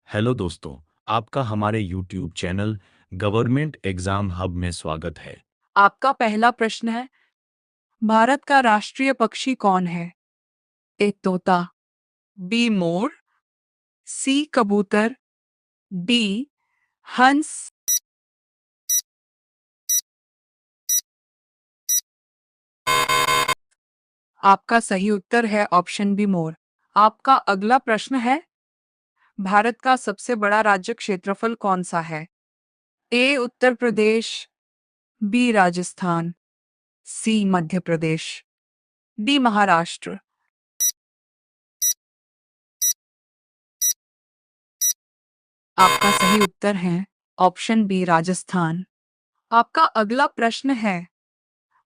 Hello दोस्तों, आपका हमारे YouTube channel government exam hub में स्वागत है। आपका पहला प्रश्न है, भारत का राष्ट्रीय पक्षी कौन है? ए तोता, बी मोर, सी कबूतर, डी हंस। आपका सही उत्तर है ऑप्शन बी मोर। आपका अगला प्रश्न है, भारत का सबसे बड़ा राज्य क्षेत्रफल कौन सा है? ए उत्तर प्रदेश, बी राजस्थान, सी मध्य प्रदेश, डी महाराष्ट्र। आपका सही उत्तर है ऑप्शन बी राजस्थान। आपका अगला प्रश्न है,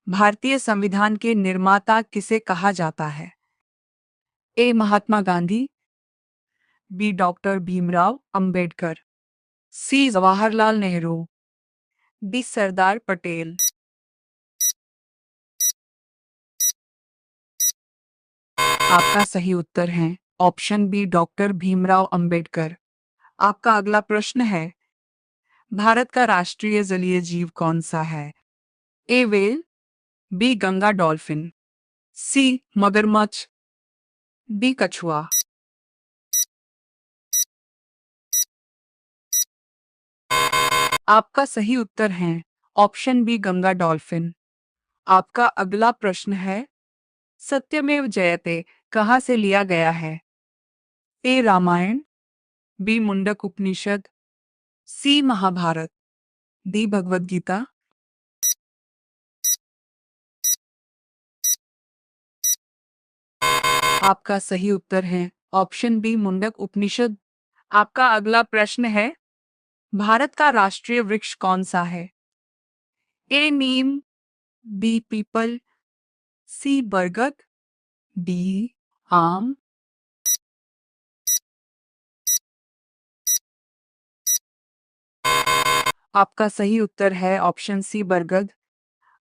भारतीय संविधान के निर्माता किसे कहा जाता है? A Mahatma Gandhi, B doctor Bhimrao Ambedkar, C Jawaharlal Nehru, D Sardar Patel. आपका सही उत्तर है option B doctor Bhimrao Ambedkar. आपका अगला प्रश्न है, भारत का राष्ट्रीय जलीय जीव कौन सा है? ए व्हेल, बी गंगा डॉल्फिन, सी मगरमच्छ, डी कछुआ। आपका सही उत्तर है ऑप्शन बी गंगा डॉल्फिन। आपका अगला प्रश्न है, सत्यमेव जयते कहाँ से लिया गया है? ए रामायण, बी मुंडक उपनिषद, सी महाभारत, डी भगवद गीता। आपका सही उत्तर है ऑप्शन बी मुंडक उपनिषद। आपका अगला प्रश्न है, भारत का राष्ट्रीय वृक्ष कौन सा है? ए नीम, बी पीपल, सी बरगद, डी आम। आपका सही उत्तर है ऑप्शन सी बरगद।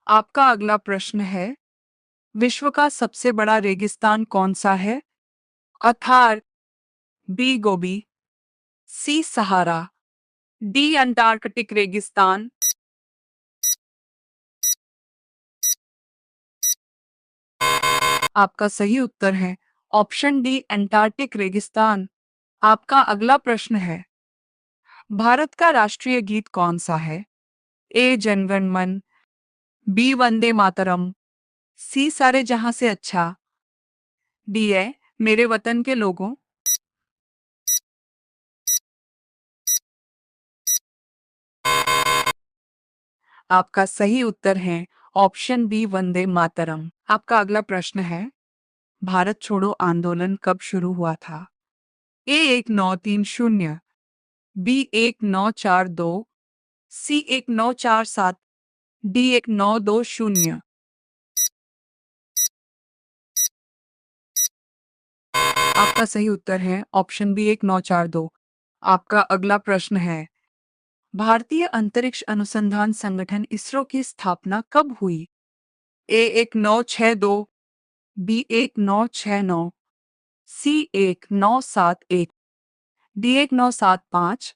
आपका अगला प्रश्न है, विश्व का सबसे बड़ा रेगिस्तान कौन सा है? अथार, बी गोबी, सी सहारा, डी अंटार्कटिक रेगिस्तान। आपका सही उत्तर है ऑप्शन डी अंटार्कटिक रेगिस्तान। आपका अगला प्रश्न है, भारत का राष्ट्रीय गीत कौन सा है? ए जनगण मन, बी वंदे मातरम, सी सारे जहां से अच्छा, डी है मेरे वतन के लोगों। आपका सही उत्तर है ऑप्शन बी वंदे मातरम। आपका अगला प्रश्न है, भारत छोड़ो आंदोलन कब शुरू हुआ था? ए 1930, बी 1942, सी 1947, डी 1920। आपका सही उत्तर है ऑप्शन बी 1942। आपका अगला प्रश्न है, भारतीय अंतरिक्ष अनुसंधान संगठन इसरो की स्थापना कब हुई? ए 1962, बी 1969, सी 1971, डी 1975।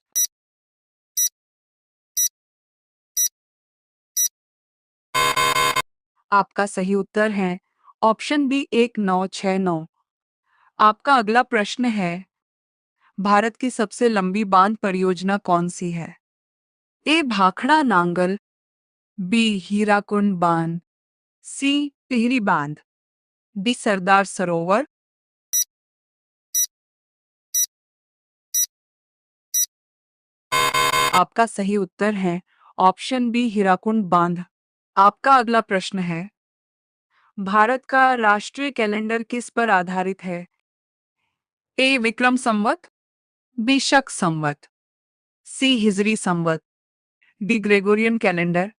आपका सही उत्तर है ऑप्शन बी 1969। आपका अगला प्रश्न है, भारत की सबसे लंबी बांध परियोजना कौन सी है? ए भाखड़ा नांगल, बी हीराकुंड बांध, सी टिहरी बांध, डी सरदार सरोवर। आपका सही उत्तर है ऑप्शन बी हीराकुंड बांध। आपका अगला प्रश्न है, भारत का राष्ट्रीय कैलेंडर किस पर आधारित है? ए विक्रम संवत, बी शक संवत, सी हिजरी संवत, डी ग्रेगोरियन कैलेंडर।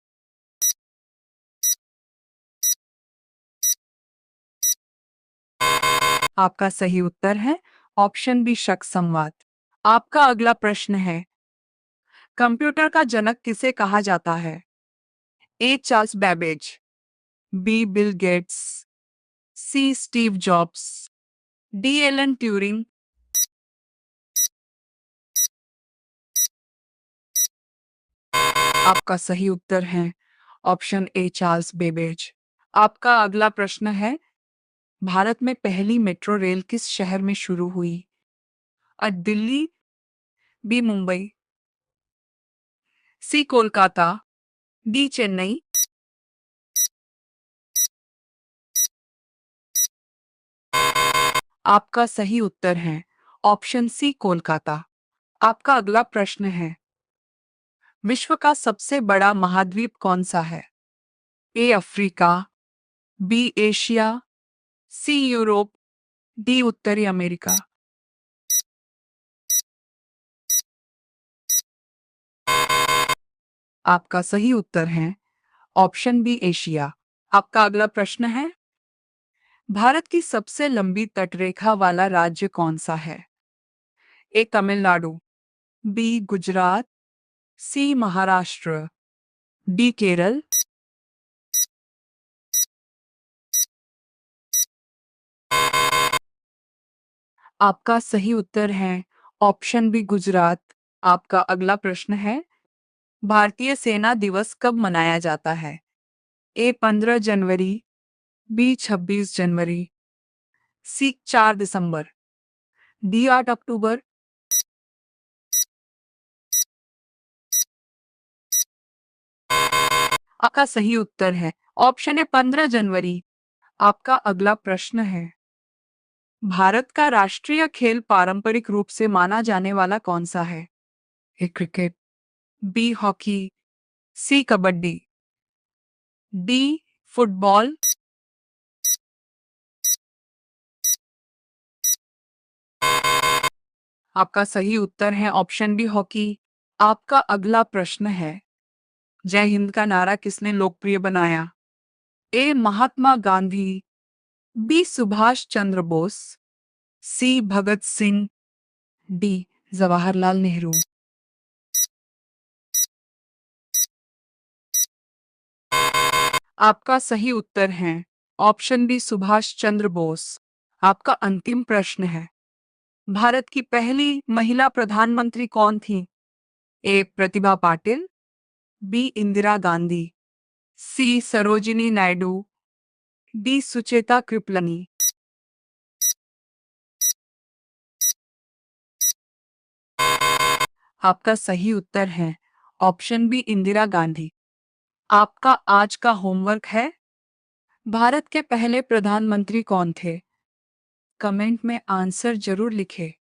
आपका सही उत्तर है ऑप्शन बी शक संवत। आपका अगला प्रश्न है, कंप्यूटर का जनक किसे कहा जाता है? A Charles Babbage, B Bill Gates, C Steve Jobs, D Alan Turing. आपका सही उत्तर है ऑप्शन ए चार्ल्स बेबेज। आपका अगला प्रश्न है, भारत में पहली मेट्रो रेल किस शहर में शुरू हुई? दिल्ली, बी मुंबई, सी कोलकाता, डी चेन्नई। आपका सही उत्तर है ऑप्शन सी कोलकाता। आपका अगला प्रश्न है, विश्व का सबसे बड़ा महाद्वीप कौन सा है? A Africa, B Asia, C Europe, D उत्तरी अमेरिका। आपका सही उत्तर है ऑप्शन बी एशिया। आपका अगला प्रश्न है, भारत की सबसे लंबी तटरेखा वाला राज्य कौन सा है? ए तमिलनाडु, बी गुजरात, सी महाराष्ट्र, डी केरल। आपका सही उत्तर है ऑप्शन बी गुजरात। आपका अगला प्रश्न है, भारतीय सेना दिवस कब मनाया जाता है? ए 15 जनवरी, बी 26 जनवरी, सी 4 दिसंबर, डी 8 अक्टूबर। आपका सही उत्तर है ऑप्शन है 15 जनवरी। आपका अगला प्रश्न है, भारत का राष्ट्रीय खेल पारंपरिक रूप से माना जाने वाला कौन सा है? ए क्रिकेट, बी हॉकी, सी कबड्डी, डी फुटबॉल। आपका सही उत्तर है ऑप्शन बी हॉकी। आपका अगला प्रश्न है, जय हिंद का नारा किसने लोकप्रिय बनाया? ए महात्मा गांधी, बी सुभाष चंद्र बोस, सी भगत सिंह, डी जवाहरलाल नेहरू। आपका सही उत्तर है ऑप्शन बी सुभाष चंद्र बोस। आपका अंतिम प्रश्न है, भारत की पहली महिला प्रधानमंत्री कौन थी? ए प्रतिभा पाटिल, बी इंदिरा गांधी, सी सरोजिनी नायडू, डी सुचेता कृपलनी। आपका सही उत्तर है ऑप्शन बी इंदिरा गांधी। आपका आज का होमवर्क है, भारत के पहले प्रधानमंत्री कौन थे? कमेंट में आंसर जरूर लिखें।